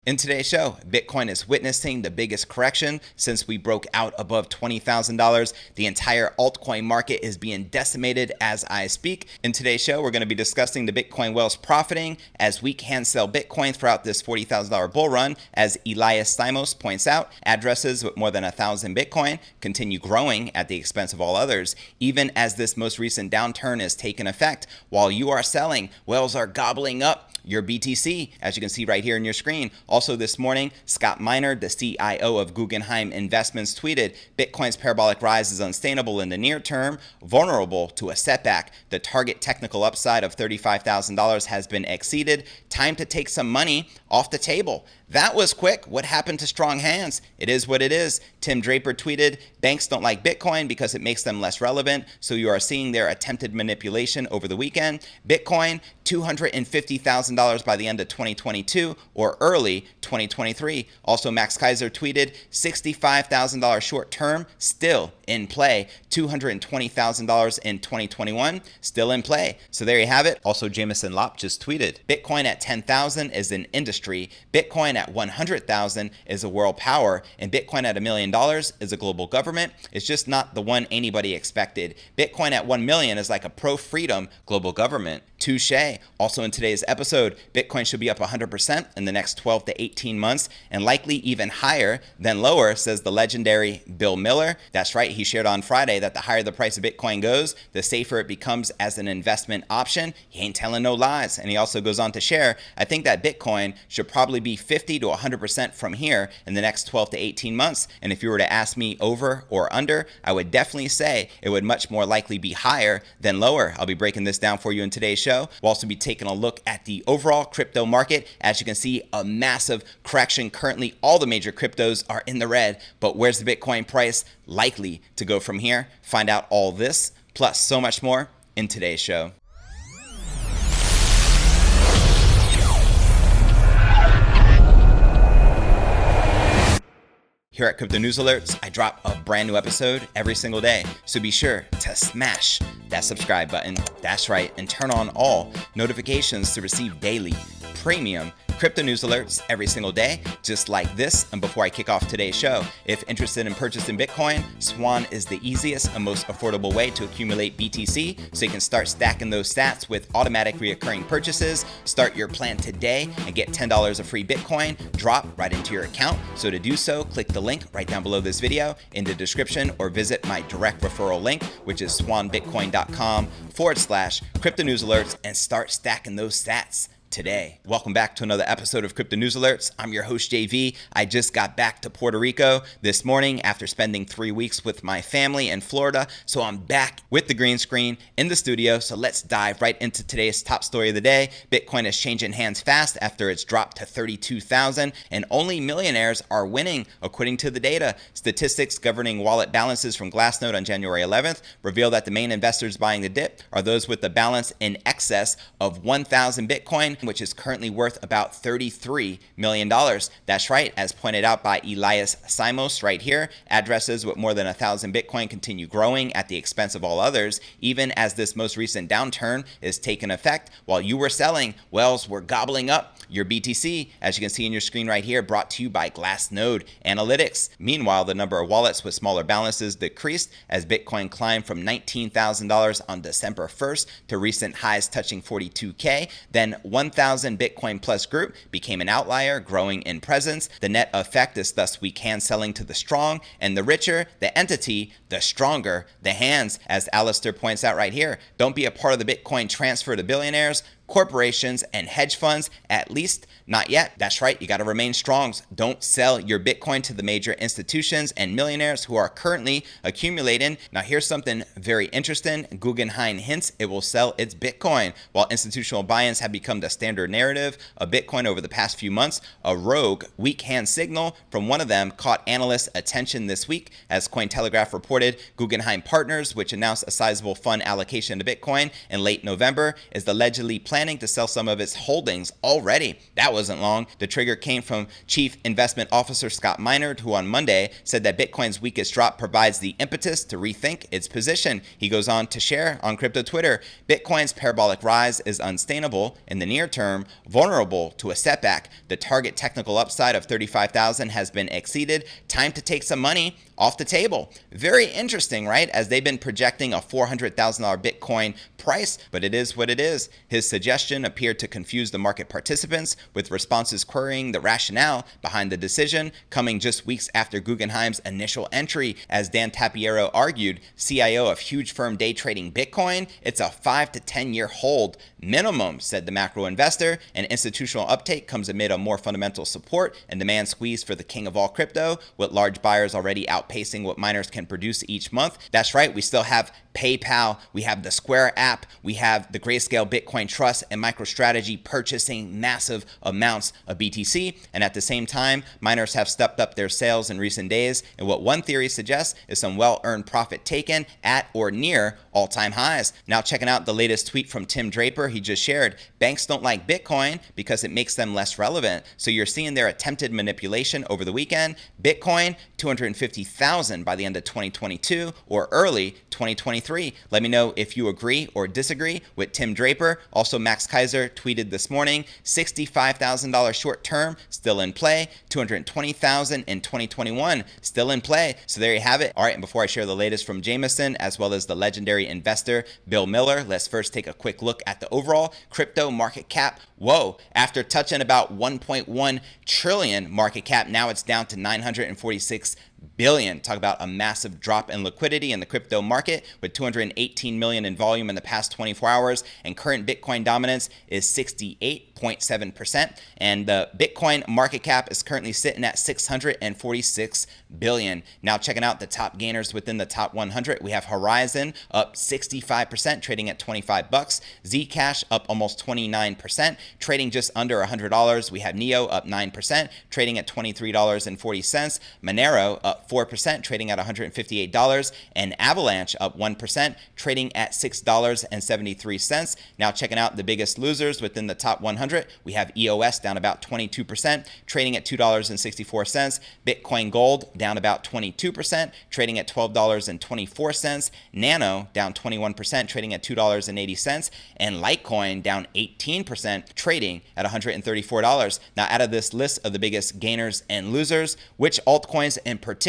In today's show, Bitcoin is witnessing the biggest correction since we broke out above $20,000. The entire altcoin market is being decimated as I speak. In today's show, we're going to be discussing the Bitcoin whales profiting as we can sell Bitcoin throughout this $40,000 bull run. As Elias Simos points out, addresses with more than 1,000 Bitcoin continue growing at the expense of all others. Even as this most recent downturn is taking effect, while you are selling, whales are gobbling up your BTC, as you can see right here in your screen. Also this morning, Scott Miner, the CIO of Guggenheim Investments, tweeted, Bitcoin's parabolic rise is unsustainable in the near term, vulnerable to a setback. The target technical upside of $35,000 has been exceeded. Time to take some money off the table. That was quick. What happened to strong hands? It is what it is. Tim Draper tweeted, banks don't like Bitcoin because it makes them less relevant. So you are seeing their attempted manipulation over the weekend. Bitcoin, $250,000 by the end of 2022 or early 2023. Also, Max Keiser tweeted, $65,000 short term, still in play. $220,000 in 2021, still in play. So there you have it. Also, Jameson Lopp just tweeted, Bitcoin at 10,000 is an industry. Bitcoin at 100,000 is a world power, and Bitcoin at $1 million is a global government. It's just not the one anybody expected. Bitcoin at 1 million is like a pro-freedom global government. Touche. Also in today's episode, Bitcoin should be up 100% in the next 12 to 18 months and likely even higher than lower, says the legendary Bill Miller. That's right, he shared on Friday that the higher the price of Bitcoin goes, the safer it becomes as an investment option. He ain't telling no lies. And he also goes on to share, I think that Bitcoin should probably be 50 to 100% from here in the next 12 to 18 months. And if you were to ask me over or under, I would definitely say it would much more likely be higher than lower. I'll be breaking this down for you in today's show. We'll also be taking a look at the overall crypto market. As you can see, a massive correction. Currently, all the major cryptos are in the red, but where's the Bitcoin price likely to go from here? Find out all this, plus so much more in today's show. Here at Crypto News Alerts, I drop a brand new episode every single day. So be sure to smash that subscribe button. That's right, and turn on all notifications to receive daily premium crypto news alerts every single day, just like this. And before I kick off today's show, if interested in purchasing Bitcoin, Swan is the easiest and most affordable way to accumulate BTC, so you can start stacking those sats with automatic reoccurring purchases. Start your plan today and get $10 of free Bitcoin drop right into your account. So to do so, click the link right down below this video in the description or visit my direct referral link, which is swanbitcoin.com/crypto news alerts, and start stacking those sats today. Welcome back to another episode of Crypto News Alerts. I'm your host, JV. I just got back to Puerto Rico this morning after spending 3 weeks with my family in Florida. So I'm back with the green screen in the studio. So let's dive right into today's top story of the day. Bitcoin is changing hands fast after it's dropped to 32,000, and only millionaires are winning, according to the data. Statistics governing wallet balances from Glassnode on January 11th reveal that the main investors buying the dip are those with the balance in excess of 1,000 Bitcoin, which is currently worth about $33 million. That's right, as pointed out by Elias Simos right here, addresses with more than 1,000 Bitcoin continue growing at the expense of all others, even as this most recent downturn is taking effect. While you were selling, whales were gobbling up your BTC, as you can see in your screen right here, brought to you by Glassnode Analytics. Meanwhile, the number of wallets with smaller balances decreased as Bitcoin climbed from $19,000 on December 1st to recent highs touching 42K. Then 1,000 Bitcoin plus group became an outlier, growing in presence. The net effect is thus weak hand selling to the strong, and the richer the entity, the stronger the hands. As Alistair points out right here, don't be a part of the Bitcoin transfer to billionaires, corporations, and hedge funds, at least not yet. That's right, you got to remain strong. Don't sell your Bitcoin to the major institutions and millionaires who are currently accumulating. Now here's something very interesting. Guggenheim hints it will sell its Bitcoin. While institutional buy-ins have become the standard narrative of Bitcoin over the past few months, a rogue weak hand signal from one of them caught analysts' attention this week. As Cointelegraph reported, Guggenheim Partners, which announced a sizable fund allocation to Bitcoin in late November, is allegedly planning planning to sell some of its holdings already. That wasn't long. The trigger came from Chief Investment Officer Scott Minerd, who on Monday said that Bitcoin's weakest drop provides the impetus to rethink its position. He goes on to share on crypto Twitter, Bitcoin's parabolic rise is unsustainable in the near term, vulnerable to a setback. The target technical upside of 35,000 has been exceeded. Time to take some money off the table. Very interesting, right? As they've been projecting a $400,000 Bitcoin price, but it is what it is. His suggestion appeared to confuse the market participants, with responses querying the rationale behind the decision, coming just weeks after Guggenheim's initial entry. As Dan Tapiero argued, CIO of huge firm day trading Bitcoin, it's a 5 to 10 year hold minimum, said the macro investor, and institutional uptake comes amid a more fundamental support and demand squeeze for the king of all crypto, with large buyers already outpacing what miners can produce each month. That's right, we still have PayPal, we have the Square app, we have the Grayscale Bitcoin Trust and MicroStrategy purchasing massive amounts of BTC, and at the same time, miners have stepped up their sales in recent days, and what one theory suggests is some well-earned profit taken at or near all-time highs. Now checking out the latest tweet from Tim Draper, he just shared, banks don't like Bitcoin because it makes them less relevant. So you're seeing their attempted manipulation over the weekend. Bitcoin, 250,000 by the end of 2022 or early 2023. Let me know if you agree or disagree with Tim Draper. Also, Max Keiser tweeted this morning, $65,000 short term still in play, 220,000 in 2021 still in play. So there you have it. All right, and before I share the latest from Jameson as well as the legendary investor Bill Miller, let's first take a quick look at the overall crypto market cap. Whoa, after touching about 1.1 trillion market cap, now it's down to 946 billion. Talk about a massive drop in liquidity in the crypto market, with 218 million in volume in the past 24 hours, and current Bitcoin dominance is 68.7%, and the Bitcoin market cap is currently sitting at 646 billion. Now checking out the top gainers within the top 100, we have Horizon up 65%, trading at 25 bucks. Zcash up almost 29%, trading just under $100. We have Neo up 9%, trading at $23.40. Monero up 4%, trading at $158, and Avalanche up 1%, trading at $6.73. Now checking out the biggest losers within the top 100, we have EOS down about 22%, trading at $2.64. Bitcoin Gold down about 22%, trading at $12.24. Nano down 21%, trading at $2.80, and Litecoin down 18%, trading at $134. Now, out of this list of the biggest gainers and losers, which altcoins in particular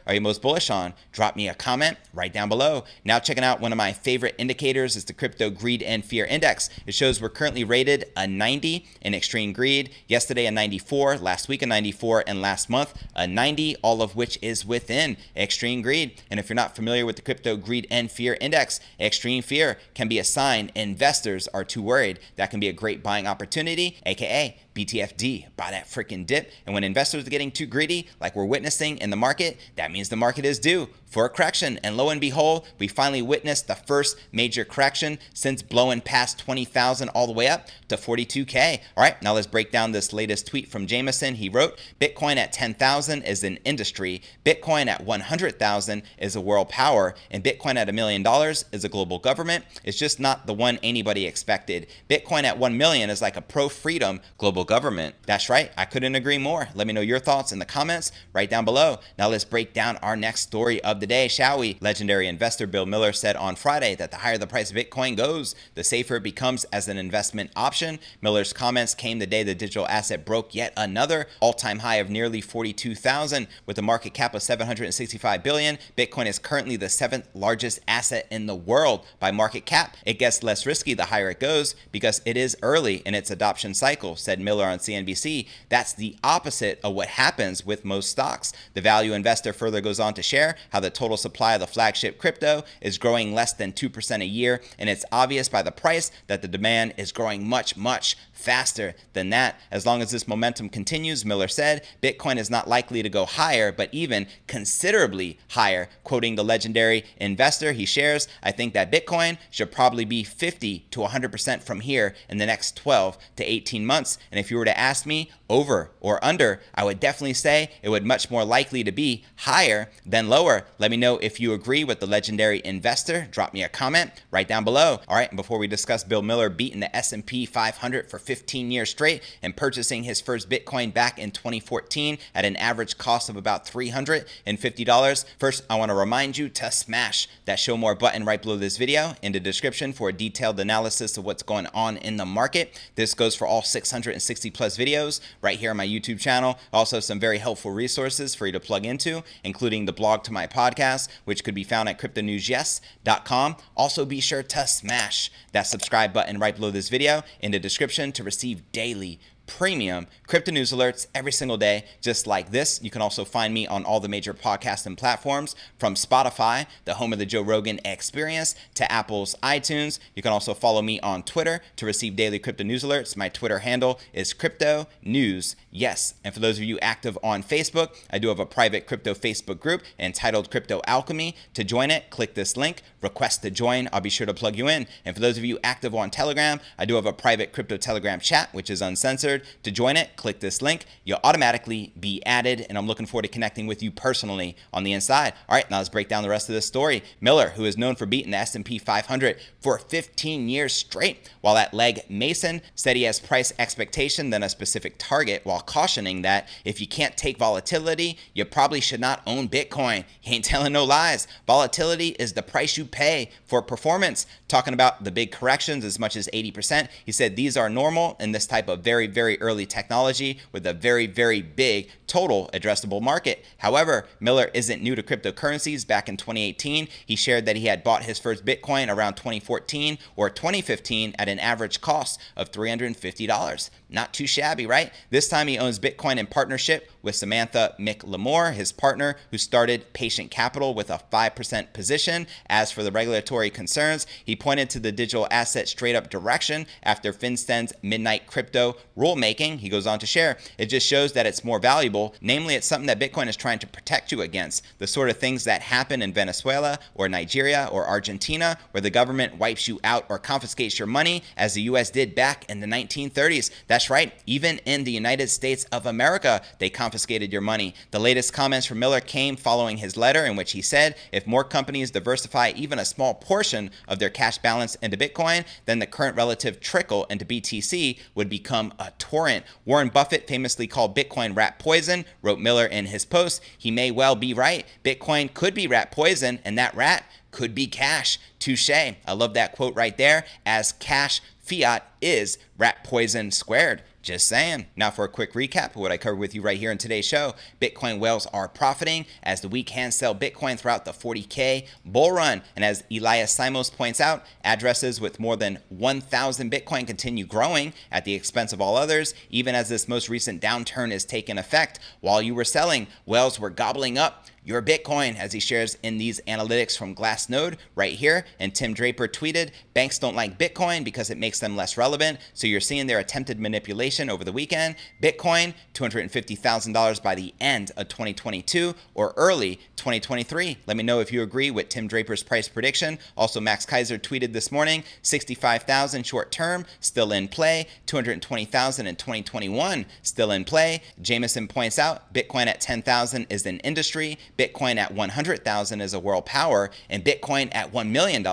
are you most bullish on? Drop me a comment right down below. Now checking out one of my favorite indicators is the Crypto Greed and Fear Index. It shows we're currently rated a 90 in extreme greed, yesterday a 94, last week a 94, and last month a 90, all of which is within extreme greed. And if you're not familiar with the Crypto Greed and Fear Index, extreme fear can be a sign investors are too worried. That can be a great buying opportunity, aka BTFD, buy that freaking dip. And when investors are getting too greedy, like we're witnessing in the market, that means the market is due for a correction. And lo and behold, we finally witnessed the first major correction since blowing past 20,000 all the way up to 42K. All right, now let's break down this latest tweet from Jameson. He wrote, Bitcoin at 10,000 is an industry, Bitcoin at 100,000 is a world power, and Bitcoin at $1 million is a global government. It's just not the one anybody expected. Bitcoin at 1 million is like a pro-freedom global government. That's right, I couldn't agree more. Let me know your thoughts in the comments right down below. Now let's break down our next story of the day, shall we? Legendary investor Bill Miller said on Friday that the higher the price of Bitcoin goes, the safer it becomes as an investment option. Miller's comments came the day the digital asset broke yet another all-time high of nearly 42,000. With a market cap of 765 billion, Bitcoin is currently the 7th largest asset in the world by market cap. It gets less risky the higher it goes because it is early in its adoption cycle, said Miller on CNBC. That's the opposite of what happens with most stocks. The value investor further goes on to share how the total supply of the flagship crypto is growing less than 2% a year, and it's obvious by the price that the demand is growing much, much faster than that. As long as this momentum continues, Miller said, Bitcoin is not likely to go higher, but even considerably higher. Quoting the legendary investor he shares, I think that Bitcoin should probably be 50 to 100% from here in the next 12 to 18 months. And if you were to ask me over or under, I would definitely say it would much more likely to be higher than lower. Let me know if you agree with the legendary investor. Drop me a comment right down below. All right, and before we discuss Bill Miller beating the S&P 500 for 15 years straight and purchasing his first Bitcoin back in 2014 at an average cost of about $350, first I want to remind you to smash that show more button right below this video in the description for a detailed analysis of what's going on in the market. This goes for all 660 plus videos right here on my YouTube channel. Also some very helpful resources for you to plug into, including the blog to my podcast, which could be found at cryptonewsyes.com. Also be sure to smash that subscribe button right below this video in the description to receive daily premium crypto news alerts every single day, just like this. You can also find me on all the major podcasting platforms, from Spotify, the home of the Joe Rogan Experience, to Apple's iTunes. You can also follow me on Twitter to receive daily crypto news alerts. My Twitter handle is Crypto News Yes. And for those of you active on Facebook, I do have a private crypto Facebook group entitled Crypto Alchemy. To join it, click this link, request to join. I'll be sure to plug you in. And for those of you active on Telegram, I do have a private crypto Telegram chat, which is uncensored. To join it, click this link. You'll automatically be added, and I'm looking forward to connecting with you personally on the inside. All right, now let's break down the rest of this story. Miller, who is known for beating the S&P 500 for 15 years straight, while at Leg Mason, said he has price expectation than a specific target, while cautioning that if you can't take volatility, you probably should not own Bitcoin. He ain't telling no lies. Volatility is the price you pay for performance. Talking about the big corrections as much as 80%, he said these are normal in this type of very, very early technology with a very, very big total addressable market. However, Miller isn't new to cryptocurrencies. Back in 2018, he shared that he had bought his first Bitcoin around 2014 or 2015 at an average cost of $350. Not too shabby, right? This time he owns Bitcoin in partnership with Samantha McLemore, his partner, who started Patient Capital with a 5% position. As for the regulatory concerns, he pointed to the digital asset straight up direction after FinCEN's midnight crypto rulemaking. He goes on to share, it just shows that it's more valuable. Namely, it's something that Bitcoin is trying to protect you against. The sort of things that happen in Venezuela or Nigeria or Argentina, where the government wipes you out or confiscates your money, as the US did back in the 1930s. That's right, even in the United States of America, they confiscated your money. The latest comments from Miller came following his letter in which he said, if more companies diversify even a small portion of their cash balance into Bitcoin, then the current relative trickle into BTC would become a torrent. Warren Buffett famously called Bitcoin rat poison, wrote Miller in his post. He may well be right. Bitcoin could be rat poison, and that rat could be cash. Touche. I love that quote right there, as cash fiat is rat poison squared. Just saying. Now for a quick recap of what I covered with you right here in today's show. Bitcoin whales are profiting as the weak hands sell Bitcoin throughout the 40K bull run. And as Elias Simos points out, addresses with more than 1,000 Bitcoin continue growing at the expense of all others, even as this most recent downturn is taking effect. While you were selling, whales were gobbling up your Bitcoin, as he shares in these analytics from Glassnode right here. And Tim Draper tweeted, banks don't like Bitcoin because it makes them less relevant. So you're seeing their attempted manipulation over the weekend. Bitcoin, $250,000 by the end of 2022 or early 2023. Let me know if you agree with Tim Draper's price prediction. Also, Max Keiser tweeted this morning, 65,000 short term, still in play. 220,000 in 2021, still in play. Jameson points out, Bitcoin at 10,000 is an industry. Bitcoin at 100,000 is a world power, and Bitcoin at $1 million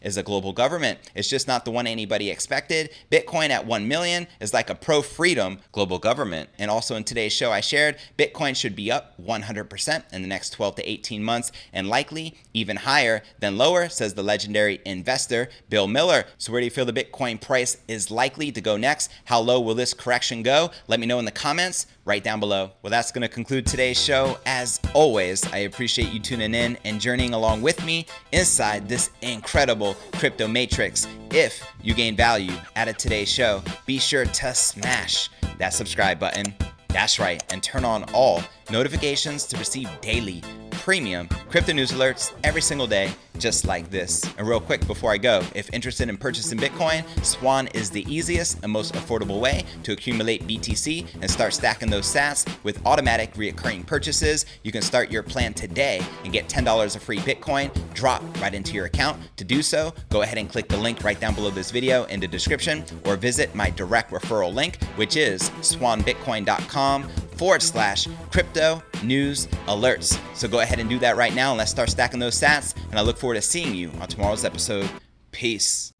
is a global government. It's just not the one anybody expected. Bitcoin at 1 million is like a pro-freedom global government. And also in today's show, I shared Bitcoin should be up 100% in the next 12 to 18 months, and likely even higher than lower, says the legendary investor Bill Miller. So where do you feel the Bitcoin price is likely to go next? How low will this correction go? Let me know in the comments right down below. Well, that's going to conclude today's show. As always, I appreciate you tuning in and journeying along with me inside this incredible crypto matrix. If you gain value out of today's show, be sure to smash that subscribe button. That's right, and turn on all notifications to receive daily premium crypto news alerts every single day, just like this. And real quick before I go, if interested in purchasing Bitcoin, Swan is the easiest and most affordable way to accumulate BTC and start stacking those sats with automatic recurring purchases. You can start your plan today and get $10 of free Bitcoin dropped right into your account. To do so, go ahead and click the link right down below this video in the description, or visit my direct referral link, which is swanbitcoin.com/crypto news alerts. So go ahead and do that right now and let's start stacking those sats. And I look forward to seeing you on tomorrow's episode. Peace.